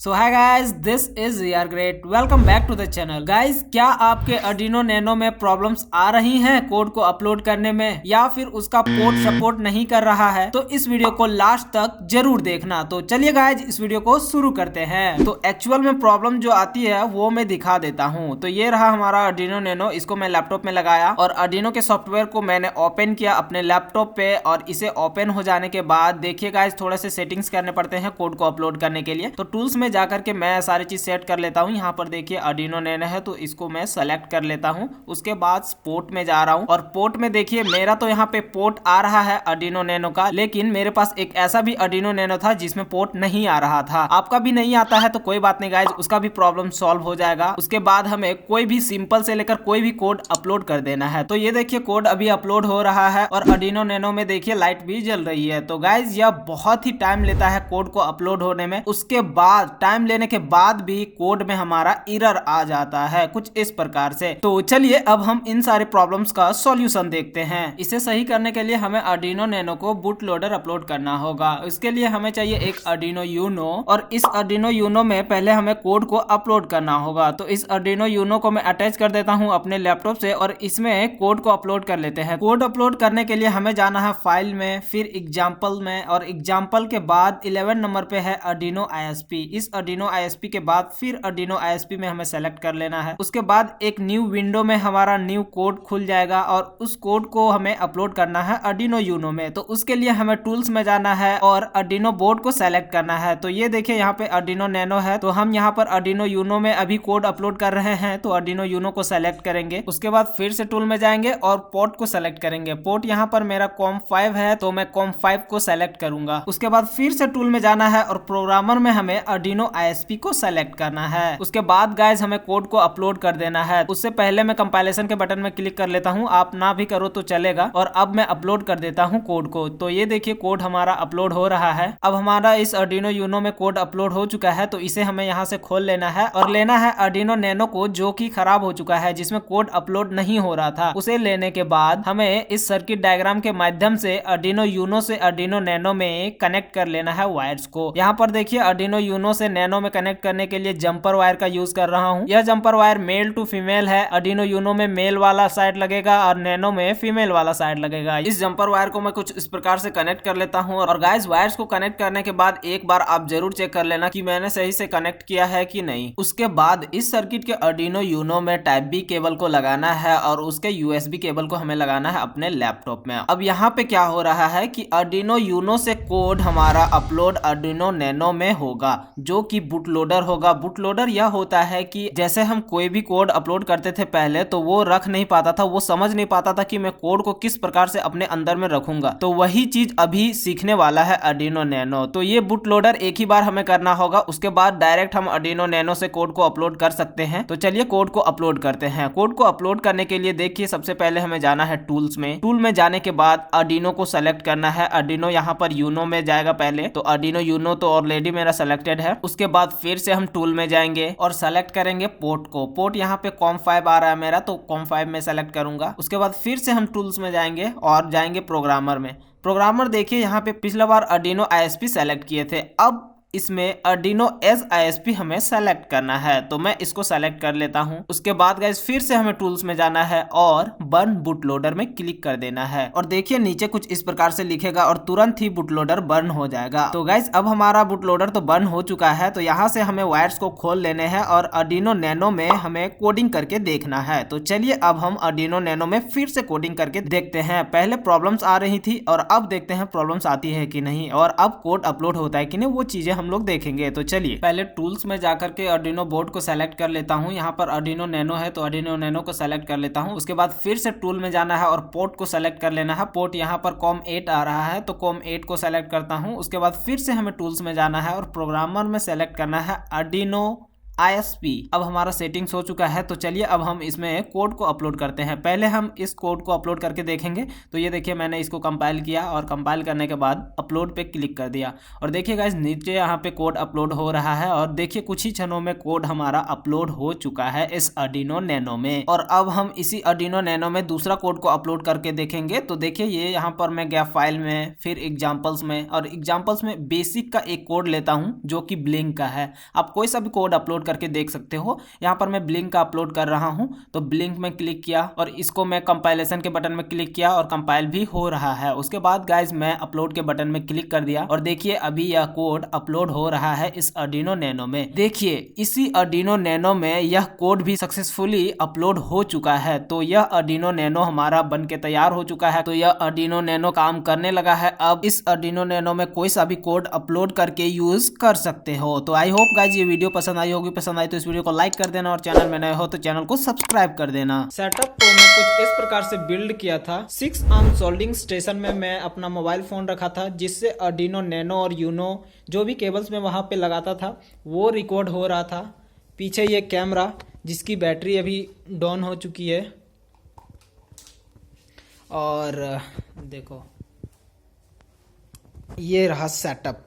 So hi guys, this is यार great. Welcome back to the channel. Guys, क्या आपके Arduino Nano में problems आ रही हैं कोड को अपलोड करने में, या फिर उसका पोर्ट सपोर्ट नहीं कर रहा है? तो इस वीडियो को लास्ट तक जरूर देखना। तो चलिए गाइस, इस वीडियो को शुरू करते हैं। तो एक्चुअल में प्रॉब्लम जो आती है वो मैं दिखा देता हूँ। तो ये रहा हमारा Arduino Nano। इसको मैं लैपटॉप में लगाया और Arduino के सॉफ्टवेयर को मैंने ओपन किया अपने लैपटॉप पे। और इसे ओपन हो जाने के बाद देखिए गाइस, थोड़े से सेटिंग्स करने पड़ते हैं कोड को अपलोड करने के लिए। तो टूल्स में जाकर के मैं सारी चीज सेट कर लेता हूँ। यहाँ पर देखिए Arduino Nano है, तो इसको मैं सेलेक्ट कर लेता हूँ। उसके बाद पोर्ट में जा रहा हूँ और पोर्ट में देखिए मेरा तो यहाँ पे पोर्ट आ रहा है Arduino Nano का, लेकिन मेरे पास एक ऐसा भी Arduino Nano था जिसमें पोर्ट नहीं आ रहा था। आपका भी नहीं आता है तो कोई बात नहीं गाइज, उसका भी प्रॉब्लम सॉल्व हो जाएगा। उसके बाद हमें कोई भी सिंपल से लेकर कोई भी कोड अपलोड कर देना है। तो ये देखिए कोड अभी अपलोड हो रहा है और Arduino Nano में देखिए लाइट भी जल रही है। तो गाइज यह बहुत ही टाइम लेता है कोड को अपलोड होने में। उसके बाद टाइम लेने के बाद भी कोड में हमारा एरर आ जाता है कुछ इस प्रकार से। तो चलिए अब हम इन सारे प्रॉब्लम्स का सॉल्यूशन देखते हैं। इसे सही करने के लिए हमें Arduino Nano को बूट लोडर अपलोड करना होगा। इसके लिए हमें चाहिए एक Arduino Uno, और इस Arduino Uno में पहले हमें कोड को अपलोड करना होगा। तो इस Arduino Uno को मैं अटैच कर देता हूं अपने लैपटॉप से और इसमें कोड को अपलोड कर लेते हैं। कोड अपलोड करने के लिए हमें जाना है फाइल में, फिर एग्जाम्पल में, और एग्जाम्पल के बाद 11 नंबर पे है Arduino ISP। इस Arduino ISP के बाद फिर Arduino ISP में हमें सेलेक्ट कर लेना है। उसके बाद एक न्यू विंडो में हमारा न्यू कोड खुल जाएगा और उस कोड को हमें अपलोड करना है Arduino Uno में। तो उसके लिए हमें टूल्स में जाना है और Arduino बोर्ड को सेलेक्ट करना है। तो ये देखिए यहाँ पे Arduino Nano है, तो हम यहाँ पर Arduino Uno में अभी कोड अपलोड कर रहे हैं। तो Arduino Uno को सेलेक्ट करेंगे। उसके बाद फिर से टूल में जाएंगे और पोर्ट को सेलेक्ट करेंगे। पोर्ट यहाँ पर मेरा COM5 है, तो मैं COM5 को सेलेक्ट करूंगा। उसके बाद फिर से टूल में जाना है और प्रोग्रामर में हमें Arduino ISP को सेलेक्ट करना है। उसके बाद गाइज हमें कोड को अपलोड कर देना है। उससे पहले मैं कंपाइलेशन के बटन में क्लिक कर लेता हूँ, आप ना भी करो तो चलेगा। और अब मैं अपलोड कर देता हूँ कोड को। तो ये देखिए कोड हमारा अपलोड हो रहा है। अब हमारा इस Arduino Uno में कोड अपलोड हो चुका है। तो इसे हमें यहाँ से खोल लेना है और लेना है Arduino Nano को, जो कि खराब हो चुका है, जिसमें कोड अपलोड नहीं हो रहा था। उसे लेने के बाद हमें इस सर्किट डायग्राम के माध्यम से Arduino Uno से Arduino Nano में कनेक्ट कर लेना है वायर्स को। यहाँ पर देखिए Arduino Uno से Nano में कनेक्ट करने के लिए जंपर वायर का यूज कर रहा हूँ। यह jumper wire male to female है। Arduino Uno में मेल वाला साइड लगेगा और Nano में फीमेल वाला साइड लगेगा। इस जंपर वायर को मैं कुछ इस प्रकार से कनेक्ट कर लेता हूँ। और गाइस वायर्स को कनेक्ट करने के बाद एक बार आप जरूर चेक कर लेना कि मैंने सही से कनेक्ट किया है कि नहीं। उसके बाद इस सर्किट के Arduino Uno में टाइप बी केबल को लगाना है और उसके USB केबल को हमें लगाना है अपने लैपटॉप में। अब यहाँ पे क्या हो रहा है कि Arduino Uno से कोड हमारा अपलोड Arduino Nano में होगा, जो कि बूट लोडर होगा। बूट लोडर यह होता है कि जैसे हम कोई भी कोड अपलोड करते थे पहले, तो वो रख नहीं पाता था, वो समझ नहीं पाता था कि मैं कोड को किस प्रकार से अपने अंदर में रखूंगा। तो वही चीज अभी सीखने वाला है Arduino Nano। तो ये बूट लोडर एक ही बार हमें करना होगा। उसके बाद डायरेक्ट हम Arduino Nano से कोड को अपलोड कर सकते हैं। तो चलिए कोड को अपलोड करते हैं। कोड को अपलोड करने के लिए देखिए सबसे पहले हमें जाना है टूल्स में। टूल में जाने के बाद Arduino को सेलेक्ट करना है। Arduino यहाँ पर Uno में जाएगा पहले, तो Arduino Uno तो ऑलरेडी मेरा सेलेक्टेड है। उसके बाद फिर से हम टूल में जाएंगे और सेलेक्ट करेंगे पोर्ट को। पोर्ट यहाँ पे COM5 आ रहा है मेरा, तो COM5 में सेलेक्ट करूंगा। उसके बाद फिर से हम टूल्स में जाएंगे और जाएंगे प्रोग्रामर में। प्रोग्रामर देखिए यहाँ पे पिछला बार Arduino ISP सेलेक्ट किए थे, अब इसमें Arduino Edge ISP हमें सेलेक्ट करना है। तो मैं इसको सेलेक्ट कर लेता हूं। उसके बाद गाइस फिर से हमें टूल्स में जाना है और बर्न बूट लोडर में क्लिक कर देना है। और देखिए नीचे कुछ इस प्रकार से लिखेगा और तुरंत ही बूट लोडर बर्न हो जाएगा। तो गाइस अब हमारा बूट लोडर तो बर्न हो चुका है। तो यहाँ से हमें वायर्स को खोल लेने हैं और Arduino Nano में हमें कोडिंग करके देखना है। तो चलिए अब हम Arduino Nano में फिर से कोडिंग करके देखते हैं। पहले प्रॉब्लम्स आ रही थी और अब देखते हैं प्रॉब्लम्स आती है कि नहीं, और अब कोड अपलोड होता है कि नहीं, वो चीजें हम लोग देखेंगे। तो चलिए पहले टूल्स में जाकर के Arduino बोर्ड को सेलेक्ट कर लेता हूँ। यहाँ पर Arduino Nano है, तो Arduino Nano को सेलेक्ट कर लेता हूँ। उसके बाद फिर से टूल में जाना है और पोर्ट को सेलेक्ट कर लेना है। पोर्ट यहाँ पर COM8 आ रहा है, तो COM8 को सेलेक्ट करता हूँ। उसके बाद फिर से हमें टूल्स में जाना है और प्रोग्रामर में सेलेक्ट करना है Arduino ISP। अब हमारा सेटिंग्स हो चुका है, तो चलिए अब हम इसमें कोड को अपलोड करते हैं। पहले हम इस कोड को अपलोड करके देखेंगे। तो ये देखिए मैंने इसको कंपाइल किया और कंपाइल करने के बाद अपलोड पे क्लिक कर दिया और देखिए गाइस नीचे यहाँ पे कोड अपलोड हो रहा है और देखिए कुछ ही क्षणों में कोड हमारा अपलोड हो चुका है इस Arduino Nano में। और अब हम इसी Arduino Nano में दूसरा कोड को अपलोड करके देखेंगे। तो देखिए ये यहाँ पर मैं गया फाइल में, फिर एग्जाम्पल्स में, और एग्जाम्पल्स में बेसिक का एक कोड लेता हूँ जो कि ब्लिंक का है। आप कोई सा भी कोड अपलोड करके देख सकते हो। यहाँ पर मैं ब्लिंक का अपलोड कर रहा हूँ, तो ब्लिंक में क्लिक किया और इसको मैं कंपाइलेशन के बटन में क्लिक किया और कंपाइल भी हो रहा है। उसके बाद गाइज मैं अपलोड के बटन में क्लिक कर दिया और देखिए अभी यह कोड अपलोड हो रहा है इस Arduino Nano में। देखिए इसी Arduino Nano में यह कोड भी सक्सेसफुली अपलोड हो चुका है। तो यह Arduino Nano हमारा बन के तैयार हो चुका है। तो यह Arduino Nano काम करने लगा है। अब इस Arduino Nano में कोई सा भी कोड अपलोड करके यूज कर सकते हो। तो आई होप गाइज ये वीडियो पसंद आई होगी। पसंद आई तो इस वीडियो को लाइक कर देना और चैनल में नए हो तो चैनल को सब्सक्राइब कर देना। सेटअप को मैं कुछ इस प्रकार से बिल्ड किया था। 6 आर्म सोल्डिंग स्टेशन में मैं अपना मोबाइल फोन रखा था, जिससे Arduino Nano और यूनो जो भी केबल्स में वहां पे लगाता था वो रिकॉर्ड हो रहा था। पीछे ये कैमरा जिसकी बैटरी अभी डाउन हो चुकी है। और देखो ये रहा सेटअप।